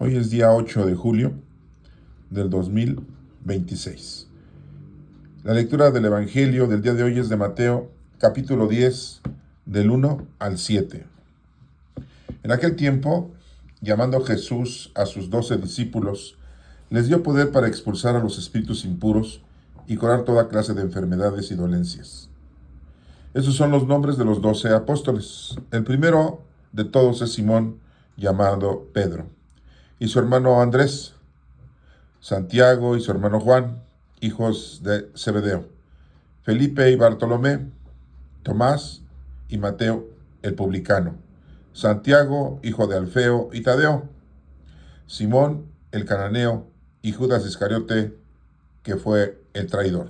Hoy es día 8 de julio del 2026. La lectura del Evangelio del día de hoy es de Mateo, capítulo 10, del 1 al 7. En aquel tiempo, llamando Jesús a sus 12 discípulos, les dio poder para expulsar a los espíritus impuros y curar toda clase de enfermedades y dolencias. Esos son los nombres de los 12 apóstoles. El primero de todos es Simón, llamado Pedro, y su hermano Andrés, Santiago y su hermano Juan, hijos de Zebedeo, Felipe y Bartolomé, Tomás y Mateo el publicano, Santiago, hijo de Alfeo y Tadeo, Simón el cananeo y Judas Iscariote, que fue el traidor.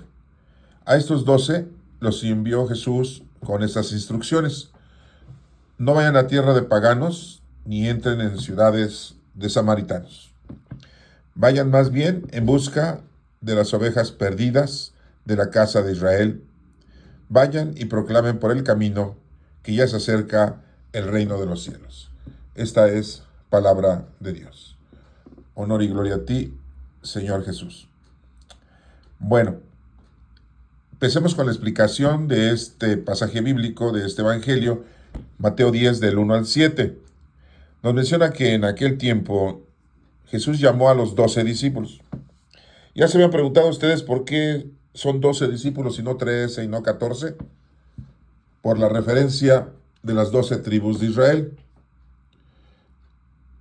A estos 12 los envió Jesús con estas instrucciones: no vayan a tierra de paganos, ni entren en ciudades de samaritanos. Vayan más bien en busca de las ovejas perdidas de la casa de Israel. Vayan y proclamen por el camino que ya se acerca el reino de los cielos. Esta es palabra de Dios. Honor y gloria a ti, Señor Jesús. Bueno, empecemos con la explicación de este pasaje bíblico, de este evangelio, Mateo 10 del 1 al 7. Nos menciona que en aquel tiempo Jesús llamó a los 12 discípulos. ¿Ya se habían preguntado ustedes por qué son 12 discípulos y no 13 y no 14? Por la referencia de las 12 tribus de Israel,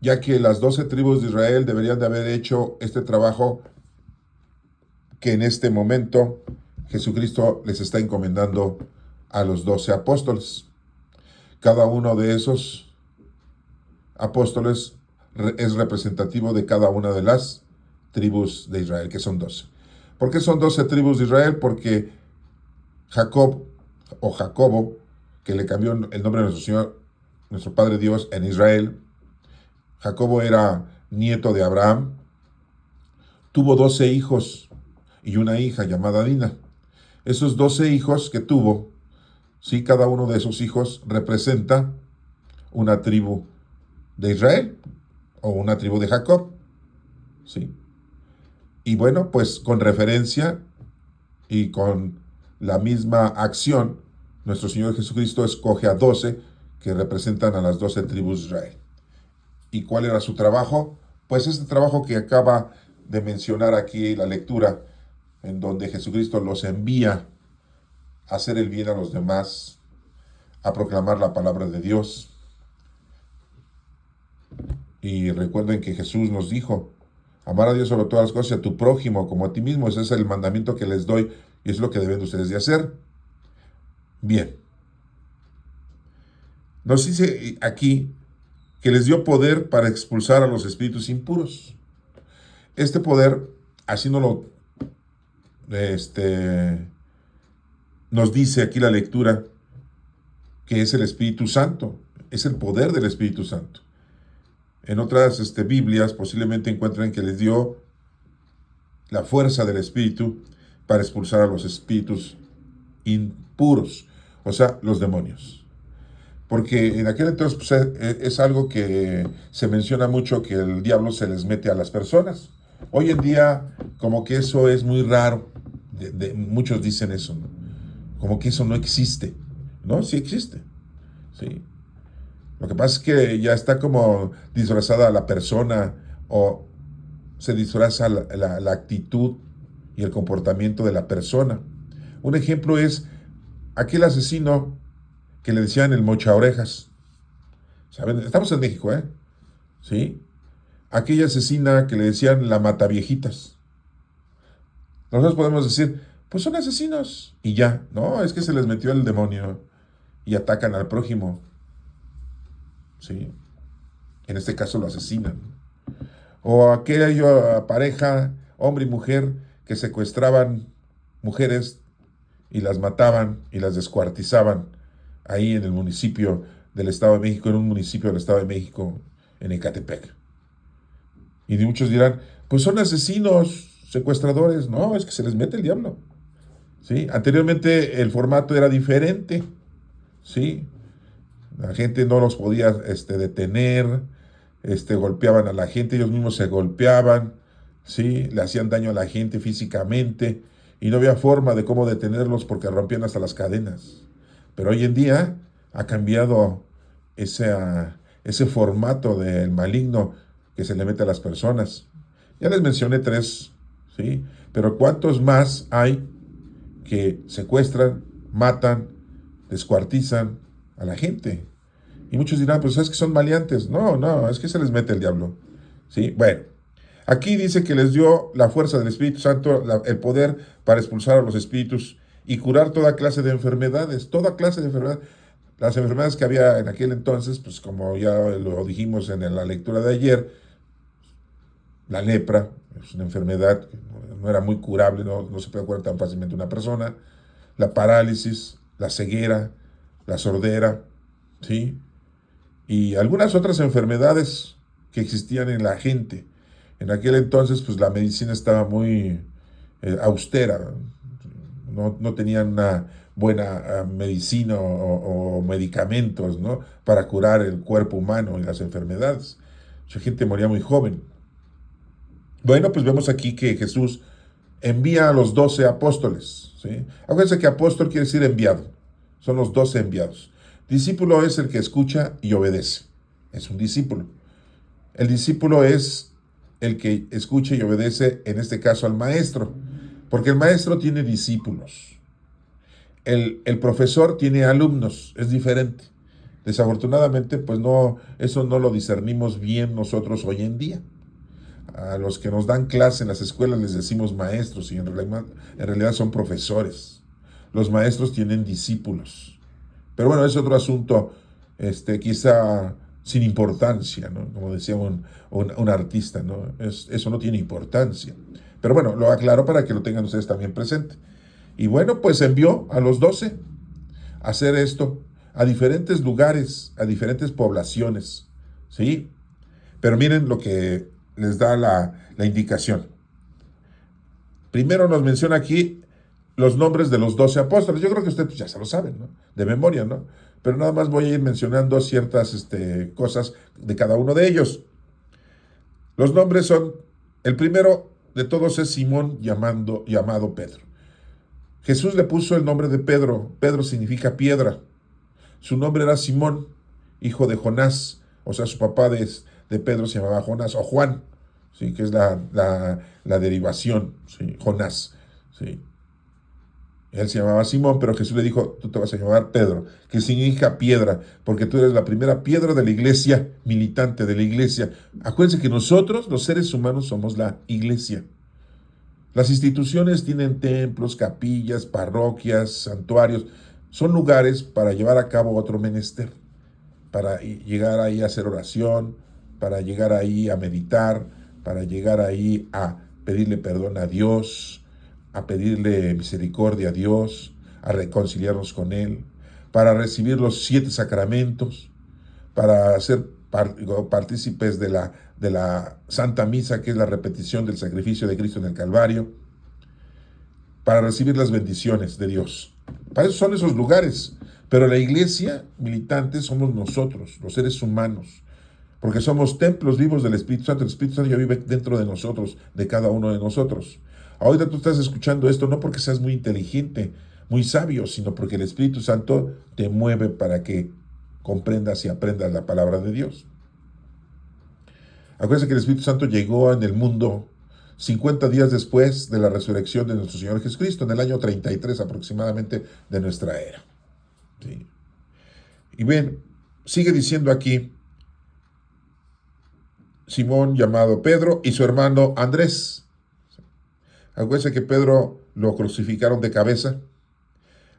ya que las 12 tribus de Israel deberían de haber hecho este trabajo que en este momento Jesucristo les está encomendando a los 12 apóstoles. Cada uno de esos apóstoles es representativo de cada una de las tribus de Israel, que son 12. ¿Por qué son 12 tribus de Israel? Porque Jacob o Jacobo, que le cambió el nombre de nuestro Señor, nuestro Padre Dios en Israel, Jacobo era nieto de Abraham, tuvo 12 hijos y una hija llamada Dina. Esos 12 hijos que tuvo, sí, cada uno de esos hijos representa una tribu de Israel o una tribu de Jacob, sí. Y bueno, pues con referencia y con la misma acción, nuestro Señor Jesucristo escoge a 12 que representan a las 12 tribus de Israel. ¿Y cuál era su trabajo? Pues este trabajo que acaba de mencionar aquí la lectura, en donde Jesucristo los envía a hacer el bien a los demás, a proclamar la palabra de Dios. Y recuerden que Jesús nos dijo: amar a Dios sobre todas las cosas y a tu prójimo como a ti mismo. Ese es el mandamiento que les doy y es lo que deben ustedes de hacer. Bien. Nos dice aquí que les dio poder para expulsar a los espíritus impuros. Este poder, así nos dice aquí la lectura, que es el Espíritu Santo, es el poder del Espíritu Santo. En otras Biblias posiblemente encuentren que les dio la fuerza del Espíritu para expulsar a los espíritus impuros, o sea, los demonios. Porque en aquel entonces pues, es algo que se menciona mucho, que el diablo se les mete a las personas. Hoy en día como que eso es muy raro, muchos dicen eso, ¿no? Como que eso no existe. No, sí existe, sí. Lo que pasa es que ya está como disfrazada la persona, o se disfraza la actitud y el comportamiento de la persona. Un ejemplo es aquel asesino que le decían el mocha orejas. ¿Saben? Estamos en México, ¿eh? ¿Sí? Aquella asesina que le decían la mataviejitas. Nosotros podemos decir, pues son asesinos. Y ya, no, es que se les metió el demonio y atacan al prójimo. ¿Sí? En este caso lo asesinan. O aquella pareja, hombre y mujer, que secuestraban mujeres y las mataban y las descuartizaban ahí en el municipio del Estado de México, en un municipio del Estado de México, en Ecatepec. Y muchos dirán, pues son asesinos, secuestradores. No, es que se les mete el diablo. ¿Sí? Anteriormente el formato era diferente. ¿Sí? La gente no los podía detener, golpeaban a la gente, ellos mismos se golpeaban, ¿sí? Le hacían daño a la gente físicamente y no había forma de cómo detenerlos porque rompían hasta las cadenas. Pero hoy en día ha cambiado ese, ese formato del maligno que se le mete a las personas. Ya les mencioné tres, ¿sí? Pero ¿cuántos más hay que secuestran, matan, descuartizan a la gente? Y muchos dirán, pues es que son maleantes. No, no, es que se les mete el diablo. ¿Sí? Bueno, aquí dice que les dio la fuerza del Espíritu Santo, el poder para expulsar a los espíritus y curar toda clase de enfermedades, toda clase de enfermedades. Las enfermedades que había en aquel entonces, pues como ya lo dijimos en la lectura de ayer, la lepra es una enfermedad que no era muy curable, no se puede curar tan fácilmente una persona, la parálisis, la ceguera, la sordera, ¿sí? Y algunas otras enfermedades que existían en la gente. En aquel entonces, pues la medicina estaba muy austera, no tenían una buena medicina o medicamentos, ¿no? Para curar el cuerpo humano y las enfermedades. Mucha gente moría muy joven. Bueno, pues vemos aquí que Jesús envía a los 12 apóstoles, ¿sí? Acuérdense que apóstol quiere decir enviado. Son los 12 enviados. Discípulo es el que escucha y obedece. Es un discípulo. El discípulo es el que escucha y obedece, en este caso al maestro, porque el maestro tiene discípulos. El profesor tiene alumnos, es diferente. Desafortunadamente, pues no, eso no lo discernimos bien nosotros hoy en día. A los que nos dan clase en las escuelas les decimos maestros y en realidad son profesores. Los maestros tienen discípulos. Pero bueno, es otro asunto, quizá sin importancia, ¿no? Como decía un artista, ¿no? Eso no tiene importancia. Pero bueno, lo aclaro para que lo tengan ustedes también presente. Y bueno, pues envió a los 12 a hacer esto a diferentes lugares, a diferentes poblaciones, ¿sí? Pero miren lo que les da la indicación. Primero nos menciona aquí los nombres de los 12 apóstoles. Yo creo que ustedes pues, ya se lo saben, ¿no? De memoria, ¿no? Pero nada más voy a ir mencionando ciertas cosas de cada uno de ellos. Los nombres son, el primero de todos es Simón llamado Pedro. Jesús le puso el nombre de Pedro. Pedro significa piedra. Su nombre era Simón, hijo de Jonás. O sea, su papá de Pedro se llamaba Jonás o Juan, ¿sí? Que es la derivación, ¿sí? Jonás. ¿Sí? Él se llamaba Simón, pero Jesús le dijo, tú te vas a llamar Pedro, que significa piedra, porque tú eres la primera piedra de la iglesia, militante de la iglesia. Acuérdense que nosotros, los seres humanos, somos la iglesia. Las instituciones tienen templos, capillas, parroquias, santuarios. Son lugares para llevar a cabo otro menester, para llegar ahí a hacer oración, para llegar ahí a meditar, para llegar ahí a pedirle perdón a Dios, a pedirle misericordia a Dios, a reconciliarnos con Él, para recibir los 7 sacramentos, para ser partícipes de la Santa Misa, que es la repetición del sacrificio de Cristo en el Calvario, para recibir las bendiciones de Dios. Para eso son esos lugares. Pero la iglesia militante somos nosotros, los seres humanos, porque somos templos vivos del Espíritu Santo. El Espíritu Santo ya vive dentro de nosotros, de cada uno de nosotros. Ahorita tú estás escuchando esto no porque seas muy inteligente, muy sabio, sino porque el Espíritu Santo te mueve para que comprendas y aprendas la palabra de Dios. Acuérdense que el Espíritu Santo llegó en el mundo 50 días después de la resurrección de nuestro Señor Jesucristo, en el año 33 aproximadamente de nuestra era. ¿Sí? Y bien, sigue diciendo aquí Simón llamado Pedro y su hermano Andrés. Acuérdense que Pedro lo crucificaron de cabeza,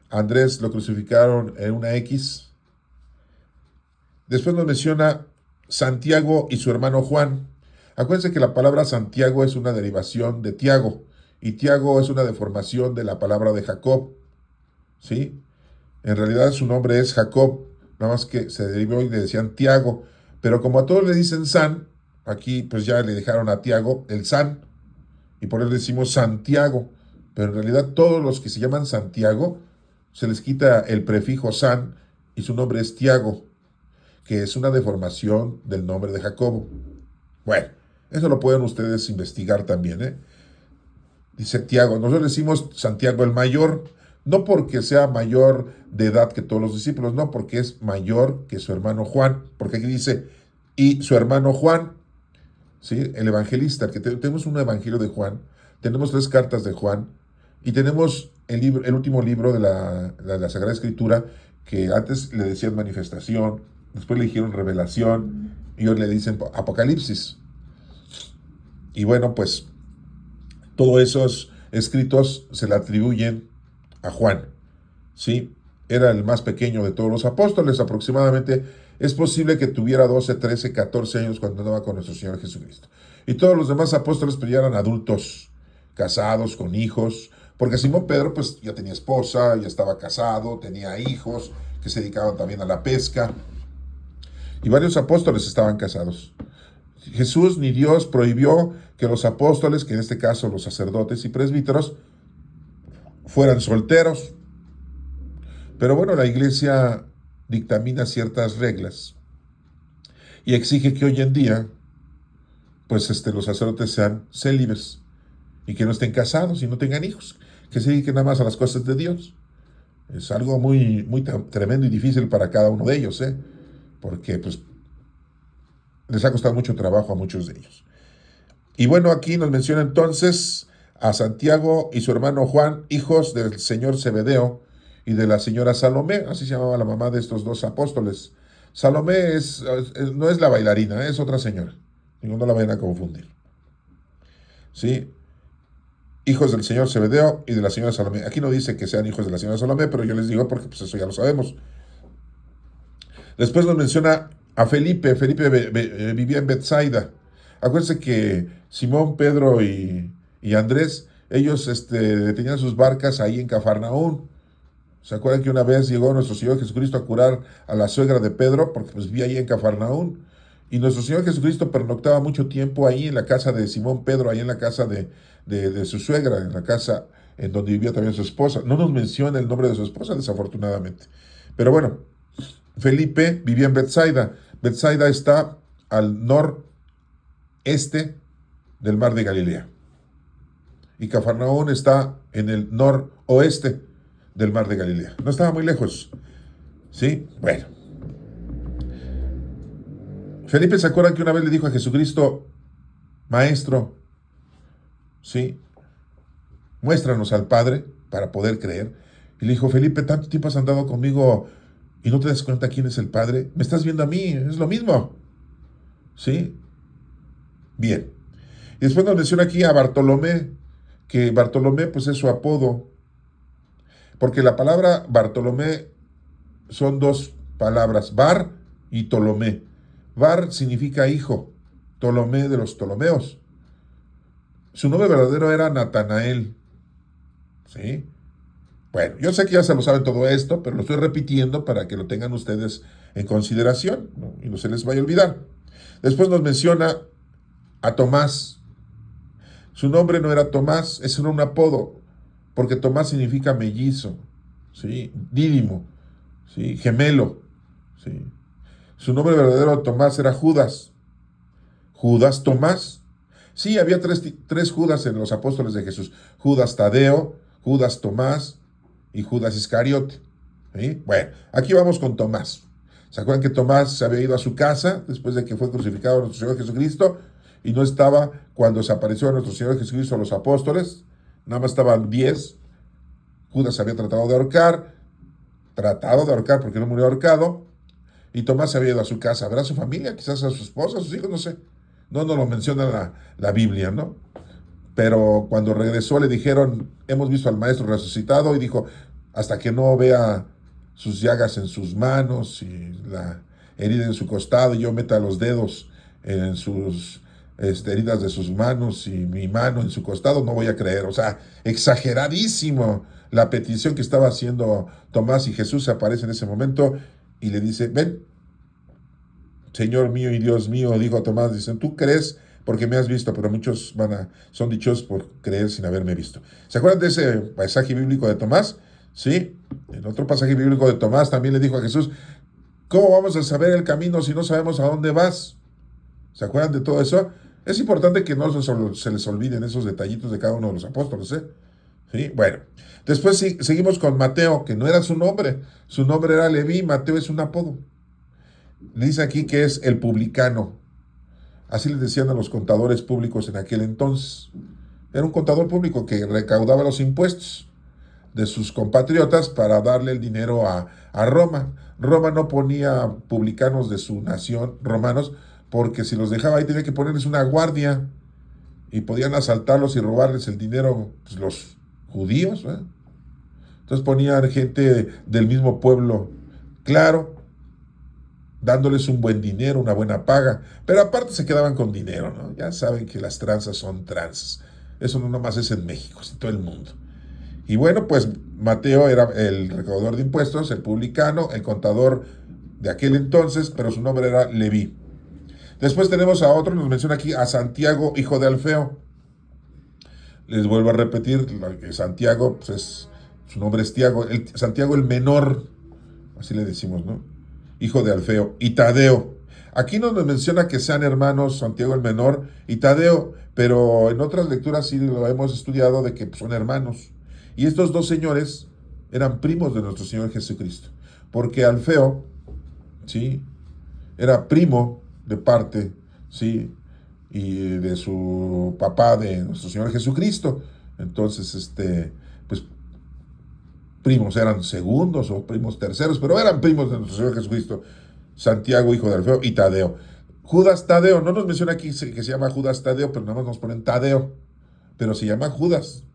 Andrés lo crucificaron en una X. Después nos menciona Santiago y su hermano Juan. Acuérdense que la palabra Santiago es una derivación de Tiago, y Tiago es una deformación de la palabra de Jacob, ¿sí? En realidad su nombre es Jacob, nada más que se derivó y le decían Tiago, pero como a todos le dicen San, aquí pues ya le dejaron a Tiago el San, y por eso le decimos Santiago, pero en realidad todos los que se llaman Santiago, se les quita el prefijo San, y su nombre es Tiago, que es una deformación del nombre de Jacobo. Bueno, eso lo pueden ustedes investigar también, ¿eh? Dice Tiago, nosotros decimos Santiago el mayor, no porque sea mayor de edad que todos los discípulos, no, porque es mayor que su hermano Juan, porque aquí dice, y su hermano Juan, ¿sí? El evangelista, que tenemos un evangelio de Juan, tenemos 3 cartas de Juan, y tenemos el último libro de la Sagrada Escritura, que antes le decían manifestación, después le dijeron revelación, y hoy le dicen Apocalipsis. Y bueno, pues todos esos escritos se le atribuyen a Juan, ¿sí? Era el más pequeño de todos los apóstoles, aproximadamente. Es posible que tuviera 12, 13, 14 años cuando andaba con nuestro Señor Jesucristo. Y todos los demás apóstoles pues ya eran adultos, casados, con hijos, porque Simón Pedro pues ya tenía esposa, ya estaba casado, tenía hijos que se dedicaban también a la pesca, y varios apóstoles estaban casados. Jesús ni Dios prohibió que los apóstoles, que en este caso los sacerdotes y presbíteros, fueran solteros. Pero bueno, la iglesia dictamina ciertas reglas y exige que hoy en día, pues los sacerdotes sean célibes y que no estén casados y no tengan hijos, que se dediquen nada más a las cosas de Dios. Es algo muy, muy tremendo y difícil para cada uno de ellos, ¿eh? Porque pues les ha costado mucho trabajo a muchos de ellos. Y bueno, aquí nos menciona entonces a Santiago y su hermano Juan, hijos del señor Zebedeo y de la señora Salomé, así se llamaba la mamá de estos 2 apóstoles. Salomé no es la bailarina, es otra señora. No la vayan a confundir. ¿Sí? Hijos del señor Zebedeo y de la señora Salomé. Aquí no dice que sean hijos de la señora Salomé, pero yo les digo porque pues eso ya lo sabemos. Después nos menciona a Felipe. Felipe vivía en Bethsaida. Acuérdense que Simón, Pedro y Andrés, ellos tenían sus barcas ahí en Cafarnaún. ¿Se acuerdan que una vez llegó nuestro Señor Jesucristo a curar a la suegra de Pedro? Porque pues vivía ahí en Cafarnaún. Y nuestro Señor Jesucristo pernoctaba mucho tiempo ahí en la casa de Simón Pedro, ahí en la casa de su suegra, en la casa en donde vivía también su esposa. No nos menciona el nombre de su esposa, desafortunadamente. Pero bueno, Felipe vivía en Bethsaida. Bethsaida está al noreste del mar de Galilea. Y Cafarnaún está en el noroeste del mar de Galilea. No estaba muy lejos. ¿Sí? Bueno. Felipe se acuerda que una vez le dijo a Jesucristo, Maestro, ¿sí? Muéstranos al Padre para poder creer. Y le dijo, Felipe, tanto tiempo has andado conmigo y no te das cuenta quién es el Padre. Me estás viendo a mí, es lo mismo. ¿Sí? Bien. Y después nos menciona aquí a Bartolomé, que Bartolomé pues es su apodo, porque la palabra Bartolomé son 2 palabras, Bar y Tolomé. Bar significa hijo, Tolomé de los Ptolomeos. Su nombre verdadero era Natanael. ¿Sí? Bueno, yo sé que ya se lo saben todo esto, pero lo estoy repitiendo para que lo tengan ustedes en consideración, ¿no? Y no se les vaya a olvidar. Después nos menciona a Tomás. Su nombre no era Tomás, ese era un apodo, porque Tomás significa mellizo, ¿sí? Dídimo, ¿sí? Gemelo, ¿sí? Su nombre verdadero de Tomás era Judas. Judas Tomás. Sí, había tres Judas en los apóstoles de Jesús. Judas Tadeo, Judas Tomás y Judas Iscariote. ¿Sí? Bueno, aquí vamos con Tomás. ¿Se acuerdan que Tomás se había ido a su casa después de que fue crucificado nuestro Señor Jesucristo? Y no estaba cuando se apareció a nuestro Señor Jesucristo a los apóstoles. Nada más estaban 10. Judas había tratado de ahorcar porque no murió ahorcado. Y Tomás se había ido a su casa a ver a su familia, quizás a su esposa, a sus hijos, no sé. No lo menciona la Biblia, ¿no? Pero cuando regresó le dijeron, hemos visto al maestro resucitado, y dijo, hasta que no vea sus llagas en sus manos y la herida en su costado, y yo meta los dedos en sus heridas de sus manos y mi mano en su costado, no voy a creer. O sea, exageradísimo la petición que estaba haciendo Tomás, y Jesús se aparece en ese momento y le dice, ven, Señor mío y Dios mío, dijo a Tomás, dicen, tú crees porque me has visto, pero muchos son dichosos por creer sin haberme visto. ¿Se acuerdan de ese pasaje bíblico de Tomás? Sí, en otro pasaje bíblico de Tomás también le dijo a Jesús, ¿Cómo vamos a saber el camino si no sabemos a dónde vas? ¿Se acuerdan de todo eso? Es importante que no se les olviden esos detallitos de cada uno de los apóstoles, ¿eh? ¿Sí? Bueno, después seguimos con Mateo, que no era su nombre era Leví, Mateo es un apodo. Dice aquí que es el publicano. Así les decían a los contadores públicos en aquel entonces. Era un contador público que recaudaba los impuestos de sus compatriotas para darle el dinero a Roma. Roma no ponía publicanos de su nación, romanos, porque si los dejaba ahí tenía que ponerles una guardia y podían asaltarlos y robarles el dinero, pues, los judíos, ¿eh? Entonces ponían gente del mismo pueblo, claro, dándoles un buen dinero, una buena paga, pero aparte se quedaban con dinero, ¿no? Ya saben que las tranzas son tranzas. Eso no nomás es en México, es en todo el mundo. Y bueno, pues Mateo era el recaudador de impuestos, el publicano, el contador de aquel entonces, pero su nombre era Leví. Después tenemos a otro, nos menciona aquí a Santiago, hijo de Alfeo. Les vuelvo a repetir, Santiago, pues su nombre es Santiago el menor, así le decimos, ¿no? Hijo de Alfeo. Y Tadeo. Aquí no nos menciona que sean hermanos Santiago el menor y Tadeo, pero en otras lecturas sí lo hemos estudiado de que son hermanos. Y estos dos señores eran primos de nuestro Señor Jesucristo, porque Alfeo, ¿sí?, era primo de parte, ¿sí?, y de su papá, de nuestro Señor Jesucristo. Entonces, pues primos eran segundos o primos terceros, pero eran primos de nuestro Señor Jesucristo. Santiago, hijo de Alfeo, y Tadeo. Judas Tadeo, no nos menciona aquí que se llama Judas Tadeo, pero nada más nos ponen Tadeo, pero se llama Judas.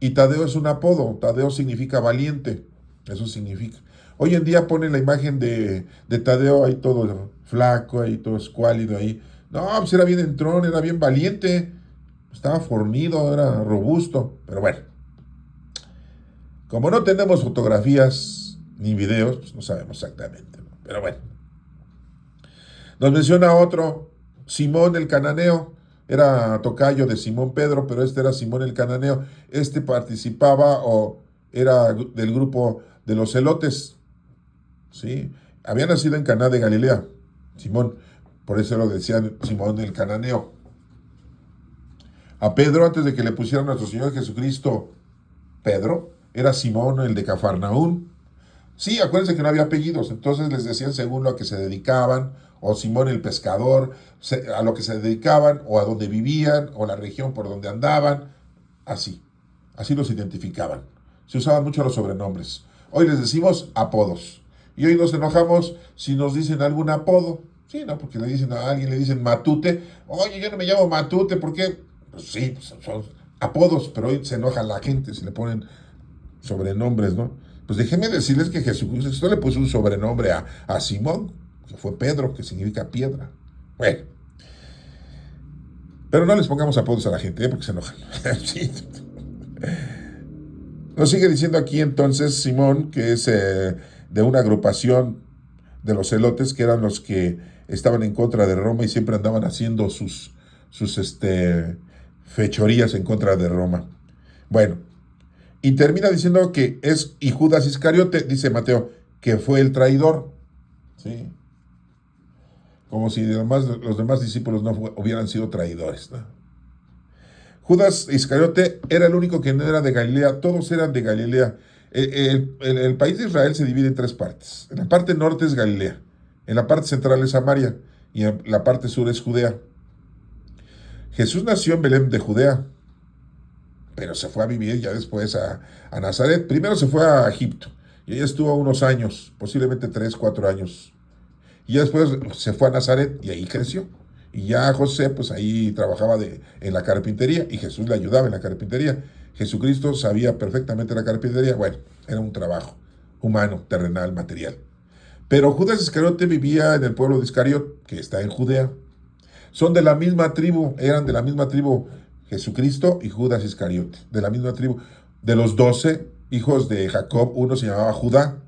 Y Tadeo es un apodo, Tadeo significa valiente, eso significa. Hoy en día ponen la imagen de Tadeo ahí todo flaco, ahí todo escuálido ahí. No, pues era bien entrón, era bien valiente, estaba fornido, era robusto, pero bueno. Como no tenemos fotografías ni videos, pues no sabemos exactamente, ¿no? Pero bueno. Nos menciona otro, Simón el Cananeo, era tocayo de Simón Pedro, pero este era Simón el Cananeo. Este participaba o era del grupo de los celotes, ¿sí? Había nacido en Caná de Galilea, Simón, por eso lo decían Simón el Cananeo. A Pedro, antes de que le pusieran a nuestro Señor Jesucristo Pedro, era Simón el de Cafarnaún. Sí, acuérdense que no había apellidos, entonces les decían según lo a que se dedicaban, o Simón el pescador, a lo que se dedicaban, o a dónde vivían, o la región por donde andaban, así los identificaban. Se usaban mucho los sobrenombres. Hoy les decimos apodos, y hoy nos enojamos si nos dicen algún apodo. Sí, ¿no? Porque le dicen a alguien, le dicen Matute, oye, yo no me llamo Matute, ¿por qué? Pues sí, son apodos, pero hoy se enoja la gente si le ponen sobrenombres, ¿no? Pues déjenme decirles que Jesucristo le puso un sobrenombre a Simón, que fue Pedro, que significa piedra. Bueno, pero no les pongamos apodos a la gente, porque se enojan. Sí. Nos sigue diciendo aquí entonces Simón, que es de una agrupación de los celotes, que eran los que estaban en contra de Roma y siempre andaban haciendo sus fechorías en contra de Roma. Bueno, y termina diciendo que y Judas Iscariote, dice Mateo, que fue el traidor, ¿sí? Como si los demás discípulos no hubieran sido traidores, ¿no? Judas Iscariote era el único que no era de Galilea, todos eran de Galilea. El país de Israel se divide en tres partes. En la parte norte es Galilea, en la parte central es Samaria y en la parte sur es Judea. Jesús nació en Belén de Judea, pero se fue a vivir ya después a Nazaret. Primero se fue a Egipto, y ahí estuvo unos años, posiblemente 3, 4 años. Y ya después se fue a Nazaret, y ahí creció. Y ya José, pues ahí trabajaba en la carpintería, y Jesús le ayudaba en la carpintería. Jesucristo sabía perfectamente la carpintería. Bueno, era un trabajo humano, terrenal, material. Pero Judas Iscariote vivía en el pueblo de Iscariot, que está en Judea. Son de la misma tribu, eran de la misma tribu Jesucristo y Judas Iscariote, de la misma tribu. De los 12 hijos de Jacob, uno se llamaba Judá,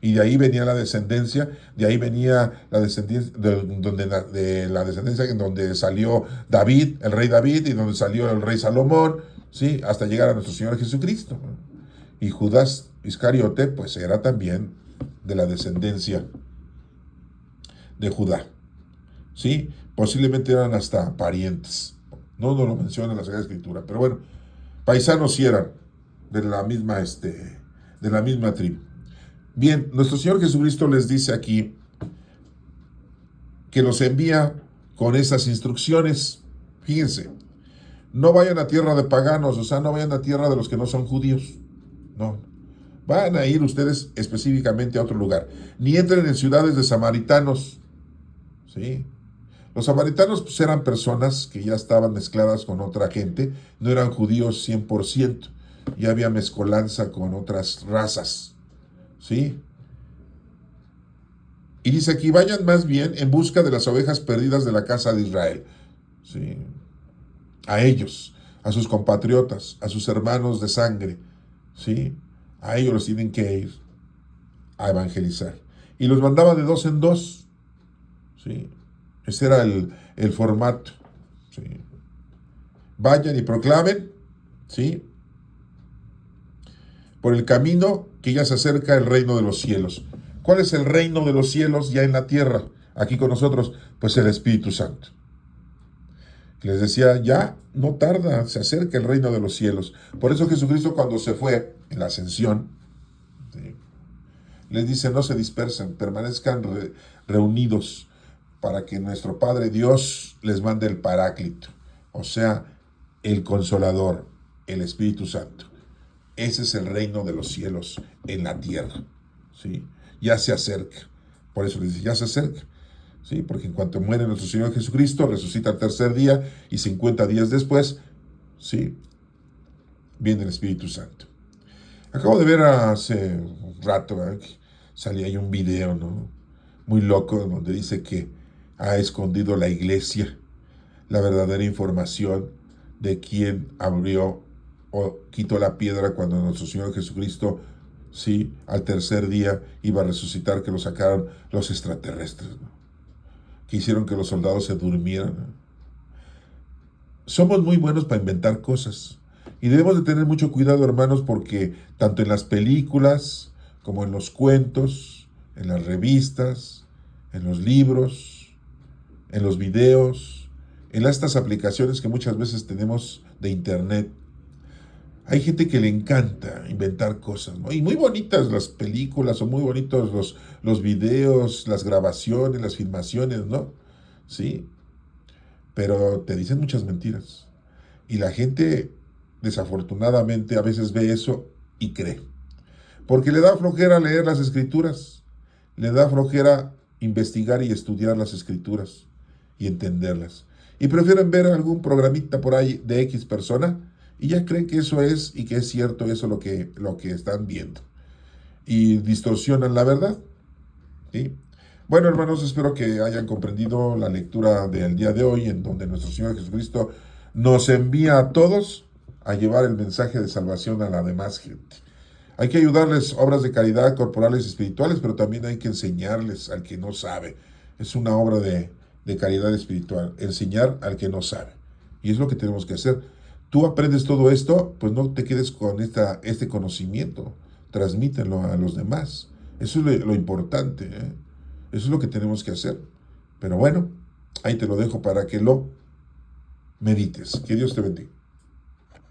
y de ahí venía la descendencia, de ahí venía la descendencia, de la descendencia en donde salió David, el rey David, y donde salió el rey Salomón, ¿sí?, hasta llegar a nuestro Señor Jesucristo. Y Judas Iscariote, pues era también de la descendencia de Judá. ¿Sí? Posiblemente eran hasta parientes. No nos lo menciona la Sagrada Escritura, pero bueno, paisanos sí eran de la misma tribu. Bien, nuestro Señor Jesucristo les dice aquí que los envía con esas instrucciones. Fíjense, no vayan a tierra de paganos, o sea, no vayan a tierra de los que no son judíos. No, van a ir ustedes específicamente a otro lugar. Ni entren en ciudades de samaritanos. ¿Sí? Los samaritanos pues, eran personas que ya estaban mezcladas con otra gente, no eran judíos 100%, ya había mezcolanza con otras razas. ¿Sí? Y dice aquí, vayan más bien en busca de las ovejas perdidas de la casa de Israel. ¿Sí? A ellos, a sus compatriotas, a sus hermanos de sangre. ¿Sí? A ellos los tienen que ir a evangelizar. Y los mandaba de dos en dos. ¿Sí? Ese era el formato. ¿Sí? Vayan y proclamen, ¿sí? Por el camino que ya se acerca el reino de los cielos. ¿Cuál es el reino de los cielos ya en la tierra? Aquí con nosotros, pues el Espíritu Santo. Les decía, ya no tarda, se acerca el reino de los cielos. Por eso Jesucristo cuando se fue en la ascensión, ¿sí? Les dice, no se dispersen, permanezcan reunidos para que nuestro Padre Dios les mande el Paráclito, o sea, el Consolador, el Espíritu Santo. Ese es el reino de los cielos en la tierra, ¿sí? Ya se acerca. Por eso les dice, ya se acerca, ¿sí? Porque en cuanto muere nuestro Señor Jesucristo, resucita al tercer día y 50 días después, ¿sí? Viene el Espíritu Santo. Acabo de ver hace un rato, que salía ahí un video, ¿no? Muy loco, donde dice que ha escondido la iglesia la verdadera información de quién abrió o quitó la piedra cuando nuestro Señor Jesucristo, sí, al tercer día iba a resucitar, que lo sacaron los extraterrestres, ¿no? Que hicieron que los soldados se durmieran, ¿no? Somos muy buenos para inventar cosas y debemos de tener mucho cuidado, hermanos, porque tanto en las películas como en los cuentos, en las revistas, en los libros, en los videos, en estas aplicaciones que muchas veces tenemos de internet, hay gente que le encanta inventar cosas, ¿no? Y muy bonitas las películas, o muy bonitos los videos, las grabaciones, las filmaciones, ¿no? Sí, pero te dicen muchas mentiras. Y la gente, desafortunadamente, a veces ve eso y cree. Porque le da flojera leer las escrituras, le da flojera investigar y estudiar las escrituras y entenderlas. Y prefieren ver algún programita por ahí de X persona y ya creen que eso es y que es cierto eso lo que están viendo. Y distorsionan la verdad. ¿Sí? Bueno, hermanos, espero que hayan comprendido la lectura del día de hoy, en donde nuestro Señor Jesucristo nos envía a todos a llevar el mensaje de salvación a la demás gente. Hay que ayudarles obras de caridad corporales y espirituales, pero también hay que enseñarles al que no sabe. Es una obra de caridad espiritual, enseñar al que no sabe. Y es lo que tenemos que hacer. Tú aprendes todo esto, pues no te quedes con este conocimiento, transmítelo a los demás. Eso es lo importante, ¿eh? Eso es lo que tenemos que hacer. Pero bueno, ahí te lo dejo para que lo medites. Que Dios te bendiga.